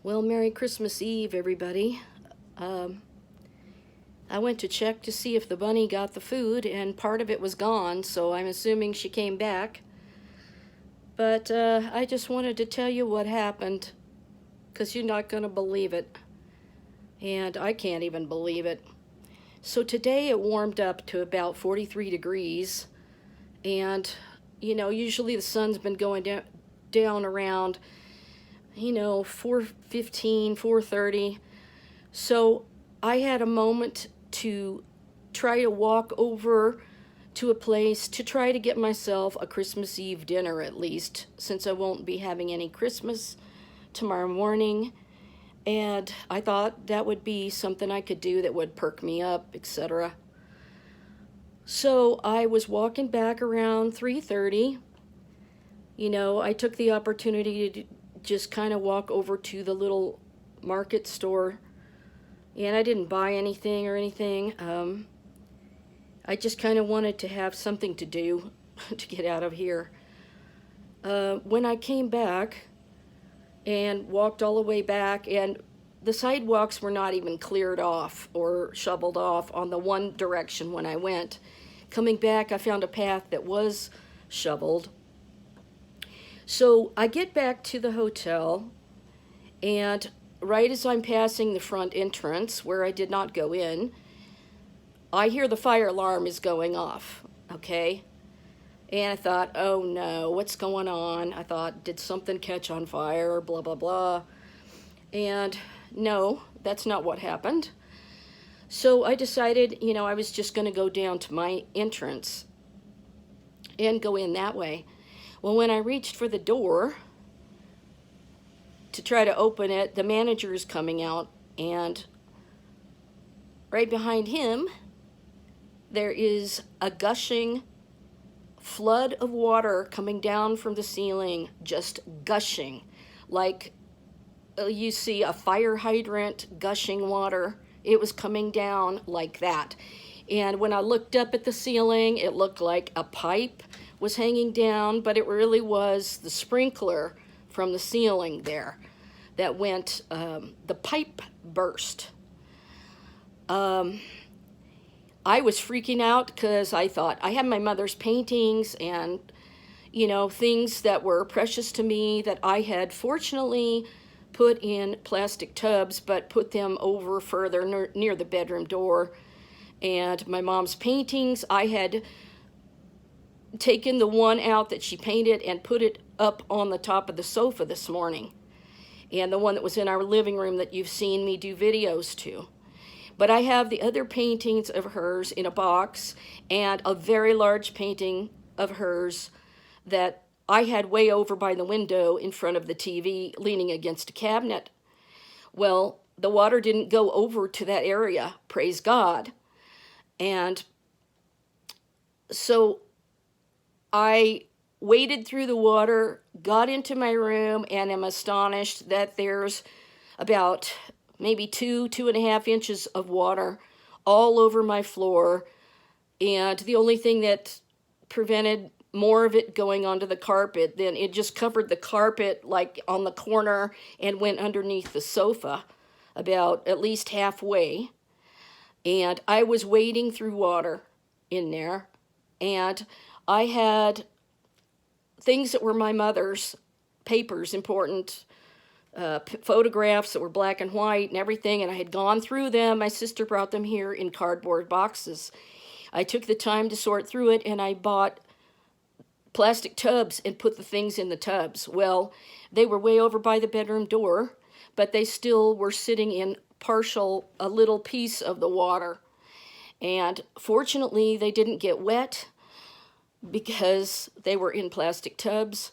Well, Merry Christmas Eve, everybody. Um, I went to check to see if the bunny got the food, and part of it was gone, so I'm assuming she came back. But I just wanted to tell you what happened, because you're not going to believe it. And I can't even believe it. So today it warmed up to about 43 degrees, and usually the sun's been going down around 4:15, 4:30. So I had a moment to try to walk over to a place to try to get myself a Christmas Eve dinner, at least, since I won't be having any Christmas tomorrow morning. And I thought that would be something I could do that would perk me up, etc. So I was walking back around 3:30. I took the opportunity to just kind of walk over to the little market store, and I didn't buy anything or anything. I just kind of wanted to have something to do to get out of here. When I came back and walked all the way back, and the sidewalks were not even cleared off or shoveled off on the one direction when I went. Coming back, I found a path that was shoveled. So I get back to the hotel, and right as I'm passing the front entrance, where I did not go in, I hear the fire alarm is going off, okay? And I thought, oh no, what's going on? I thought, did something catch on fire, blah, blah, blah. And no, that's not what happened. So I decided, I was just going to go down to my entrance and go in that way. Well, when I reached for the door to try to open it, the manager is coming out, and right behind him, there is a gushing flood of water coming down from the ceiling, just gushing, like you see a fire hydrant gushing water. It was coming down like that. And when I looked up at the ceiling, it looked like a pipe was hanging down, but it really was the sprinkler from the ceiling there that went, the pipe burst. I was freaking out because I thought I had my mother's paintings and, things that were precious to me that I had fortunately put in plastic tubs, but put them over further near the bedroom door. And my mom's paintings, I had taken the one out that she painted and put it up on the top of the sofa this morning. And the one that was in our living room that you've seen me do videos to. But I have the other paintings of hers in a box, and a very large painting of hers that I had way over by the window in front of the TV, leaning against a cabinet. Well, the water didn't go over to that area, praise God. And so I waded through the water, got into my room, and am astonished that there's about maybe 2.5 inches of water all over my floor. And the only thing that prevented more of it going onto the carpet, then it just covered the carpet like on the corner and went underneath the sofa about at least halfway. And I was wading through water in there, and I had things that were my mother's, papers, important photographs that were black and white and everything, and I had gone through them. My sister brought them here in cardboard boxes. I took the time to sort through it, and I bought plastic tubs and put the things in the tubs. Well, they were way over by the bedroom door, but they still were sitting in a little piece of the water. And fortunately, they didn't get wet because they were in plastic tubs.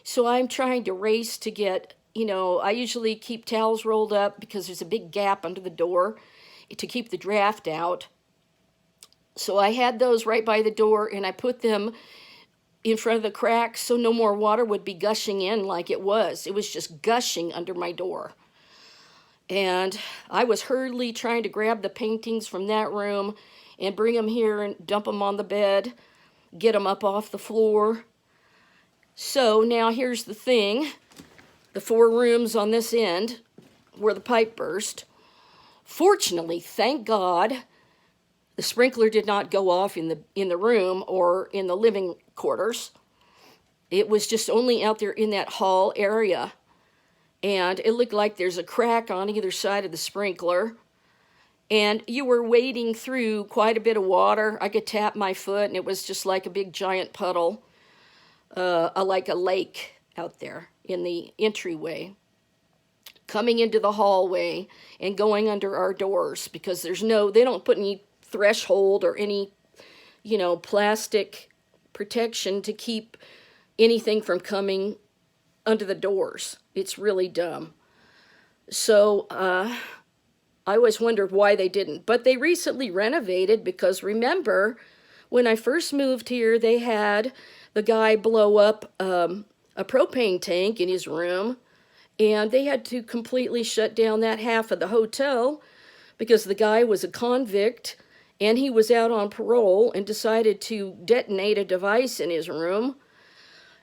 So I'm trying to race to get, I usually keep towels rolled up because there's a big gap under the door to keep the draft out. So I had those right by the door, and I put them in front of the cracks so no more water would be gushing in like it was. It was just gushing under my door. And I was hurriedly trying to grab the paintings from that room and bring them here and dump them on the bed, get them up off the floor. So now here's the thing. The 4 rooms on this end where the pipe burst. Fortunately, thank God, the sprinkler did not go off in the room or in the living quarters. It was just only out there in that hall area. And it looked like there's a crack on either side of the sprinkler. And you were wading through quite a bit of water. I could tap my foot, and it was just like a big giant puddle, like a lake out there in the entryway, coming into the hallway and going under our doors, because they don't put any threshold or any, plastic protection to keep anything from coming under the doors. It's really dumb. So I always wondered why they didn't. But they recently renovated, because remember, when I first moved here, they had the guy blow up a propane tank in his room, and they had to completely shut down that half of the hotel because the guy was a convict and he was out on parole and decided to detonate a device in his room.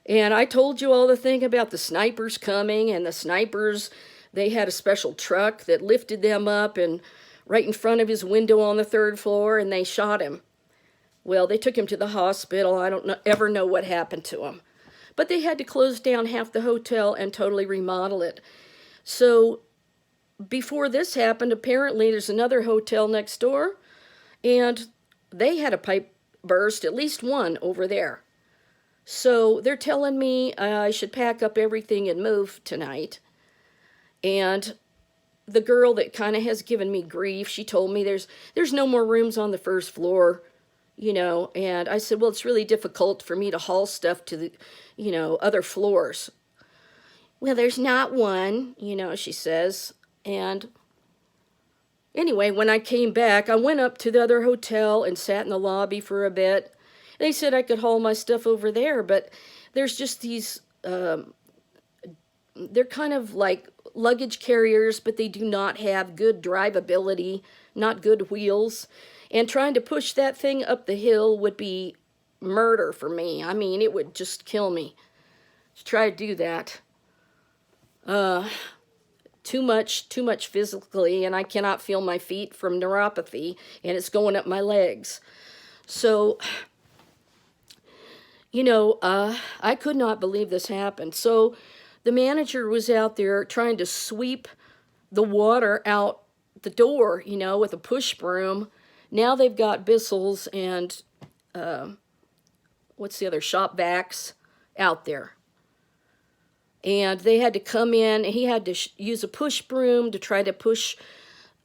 And I told you all the thing about the snipers coming, and the snipers, they had a special truck that lifted them up and right in front of his window on the 3rd floor, and they shot him. Well, they took him to the hospital. I don't ever know what happened to him. But they had to close down half the hotel and totally remodel it. So before this happened, apparently there's another hotel next door, and they had a pipe burst, at least one over there. So they're telling me I should pack up everything and move tonight. And the girl that kind of has given me grief, she told me there's no more rooms on the 1st floor, and I said, well, it's really difficult for me to haul stuff to the, other floors. Well, there's not one, she says. And anyway, when I came back, I went up to the other hotel and sat in the lobby for a bit. They said I could haul my stuff over there, but there's just these, they're kind of like luggage carriers, but they do not have good drivability, not good wheels. And trying to push that thing up the hill would be murder for me. I mean, it would just kill me to try to do that. Too much physically, and I cannot feel my feet from neuropathy, and it's going up my legs. So, I could not believe this happened. So the manager was out there trying to sweep the water out the door, with a push broom. Now they've got Bissell's and, what's the other, shop vacs out there. And they had to come in, and he had to use a push broom to try to push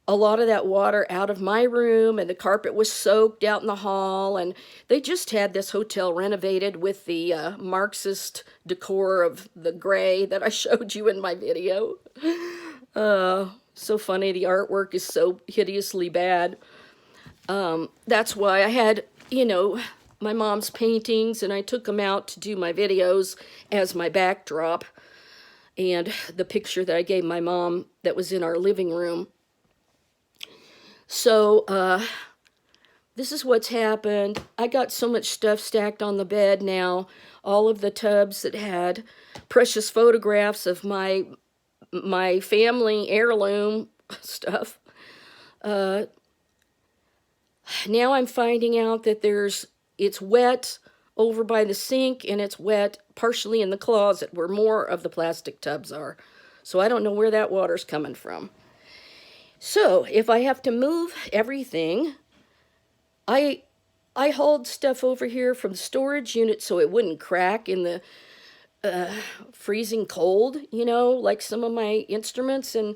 a lot of that water out of my room, and the carpet was soaked out in the hall, and they just had this hotel renovated with the Marxist decor of the gray that I showed you in my video. So funny, the artwork is so hideously bad. That's why I had, my mom's paintings, and I took them out to do my videos as my backdrop, and the picture that I gave my mom that was in our living room. So, this is what's happened. I got so much stuff stacked on the bed now. All of the tubs that had precious photographs of my family heirloom stuff. Now I'm finding out that it's wet over by the sink, and it's wet partially in the closet where more of the plastic tubs are. So I don't know where that water's coming from. So if I have to move everything, I hauled stuff over here from the storage unit so it wouldn't crack in the freezing cold, like some of my instruments, and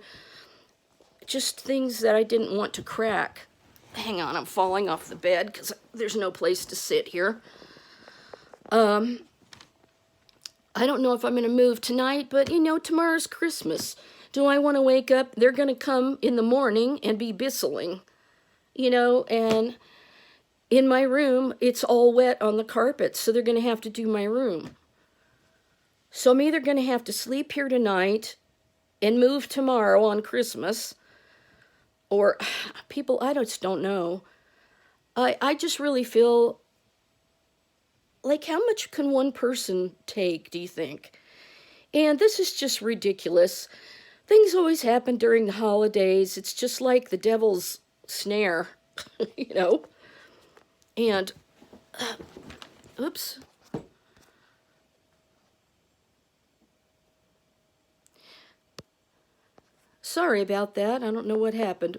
just things that I didn't want to crack. Hang on, I'm falling off the bed because there's no place to sit here. I don't know if I'm going to move tonight, but, tomorrow's Christmas. Do I want to wake up? They're going to come in the morning and be Bissling, and in my room, it's all wet on the carpet, so they're going to have to do my room. So I'm either going to have to sleep here tonight and move tomorrow on Christmas, or people, I just don't know. I just really feel like, how much can one person take, do you think? And this is just ridiculous. things always happen during the holidays. It's just like the devil's snare, you know? And, oops. Sorry about that. I don't know what happened.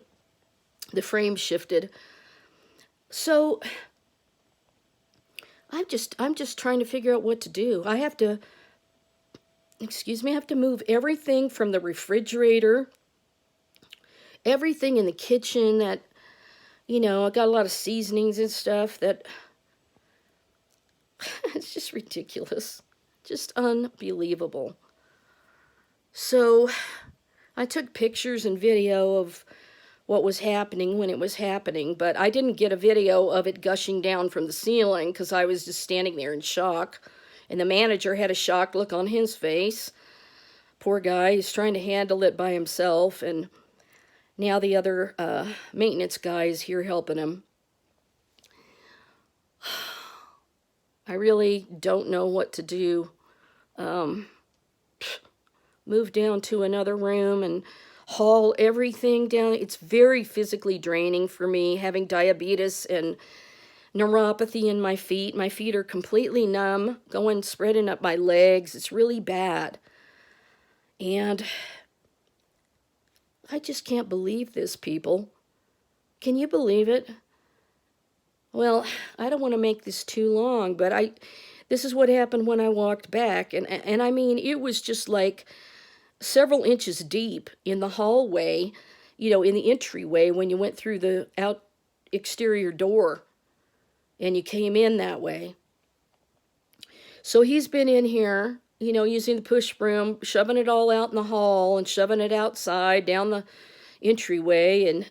The frame shifted. So, I'm just trying to figure out what to do. I have to move everything from the refrigerator, everything in the kitchen that, I got a lot of seasonings and stuff that it's just ridiculous. Just unbelievable. So I took pictures and video of what was happening when it was happening, but I didn't get a video of it gushing down from the ceiling because I was just standing there in shock. And the manager had a shocked look on his face. Poor guy, he's trying to handle it by himself, and now the other maintenance guy is here helping him. I really don't know what to do. Move down to another room and haul everything down. It's very physically draining for me, having diabetes and neuropathy in my feet. My feet are completely numb, spreading up my legs. It's really bad. And I just can't believe this, people. Can you believe it? Well, I don't want to make this too long, but this is what happened when I walked back. And I mean, it was just like several inches deep in the hallway, in the entryway when you went through the exterior door and you came in that way. So he's been in here, using the push broom, shoving it all out in the hall and shoving it outside down the entryway. And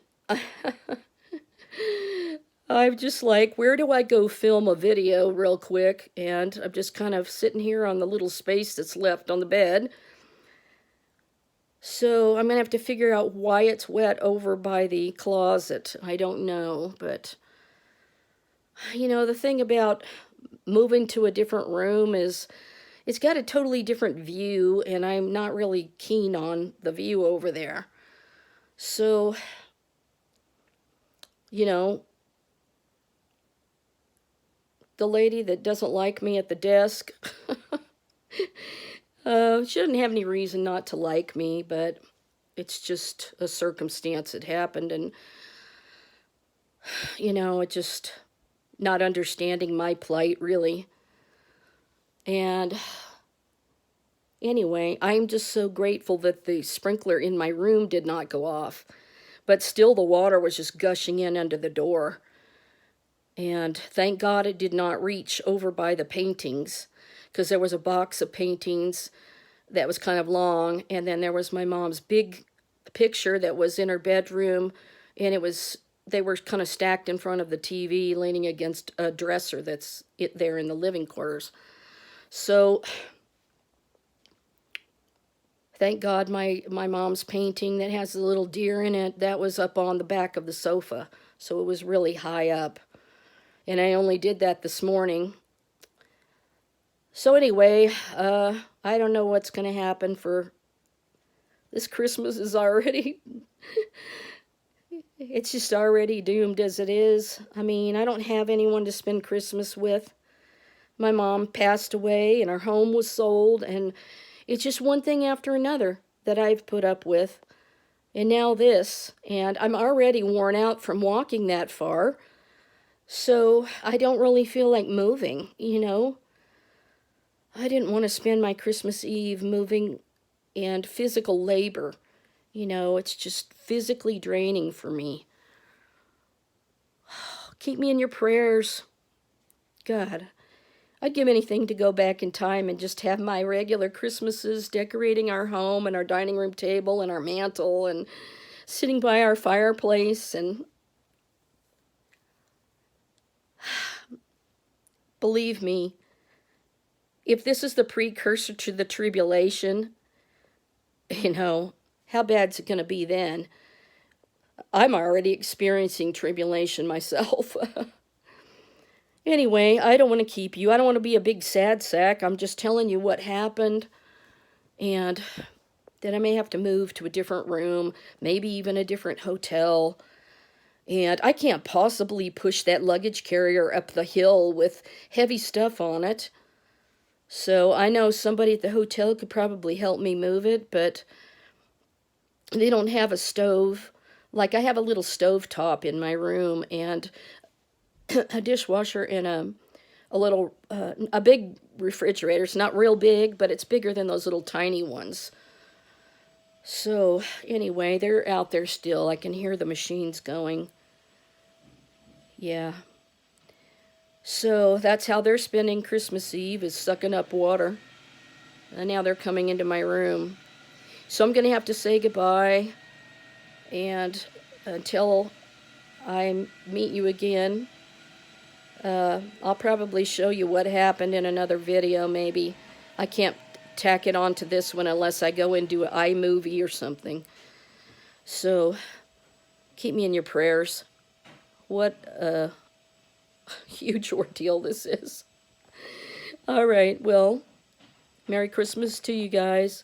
I'm just like, where do I go film a video real quick? And I'm just kind of sitting here on the little space that's left on the bed. So I'm going to have to figure out why it's wet over by the closet. I don't know, but, the thing about moving to a different room is it's got a totally different view, and I'm not really keen on the view over there. So, the lady that doesn't like me at the desk, she doesn't have any reason not to like me, but it's just a circumstance that happened, and, it just not understanding my plight, really. And anyway, I'm just so grateful that the sprinkler in my room did not go off, but still the water was just gushing in under the door. And thank God it did not reach over by the paintings, because there was a box of paintings that was kind of long, and then there was my mom's big picture that was in her bedroom, and they were kind of stacked in front of the TV, leaning against a dresser that's there in the living quarters. So thank God my mom's painting that has a little deer in it, that was up on the back of the sofa, so it was really high up. And I only did that this morning. So anyway, I don't know what's going to happen for this Christmas is already, it's just already doomed as it is. I mean, I don't have anyone to spend Christmas with. My mom passed away and our home was sold, and it's just one thing after another that I've put up with. And now this, and I'm already worn out from walking that far. So I don't really feel like moving, I didn't want to spend my Christmas Eve moving and physical labor. It's just physically draining for me. Keep me in your prayers. God, I'd give anything to go back in time and just have my regular Christmases, decorating our home and our dining room table and our mantle and sitting by our fireplace and believe me, if this is the precursor to the tribulation, how bad's it going to be then? I'm already experiencing tribulation myself. Anyway, I don't want to keep you. I don't want to be a big sad sack. I'm just telling you what happened. And that I may have to move to a different room, maybe even a different hotel. And I can't possibly push that luggage carrier up the hill with heavy stuff on it. So I know somebody at the hotel could probably help me move it, but they don't have a stove. Like, I have a little stove top in my room and a dishwasher and a big refrigerator. It's not real big, but it's bigger than those little tiny ones. So anyway, they're out there still. I can hear the machines going. Yeah. So that's how they're spending Christmas Eve, is sucking up water. And now they're coming into my room. So I'm going to have to say goodbye. And until I meet you again, I'll probably show you what happened in another video, maybe. I can't tack it onto this one unless I go into an iMovie or something. So keep me in your prayers. What a huge ordeal this is. All right, well, Merry Christmas to you guys.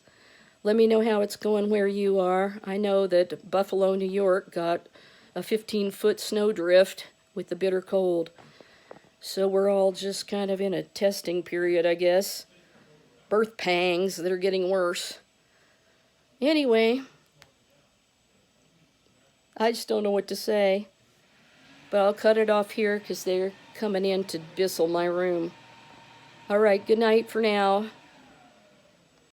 Let me know how it's going where you are. I know that Buffalo, New York got a 15-foot snowdrift with the bitter cold. So we're all just kind of in a testing period, I guess. Birth pangs that are getting worse. Anyway, I just don't know what to say. But I'll cut it off here because they're coming in to bissell my room. All right, good night for now.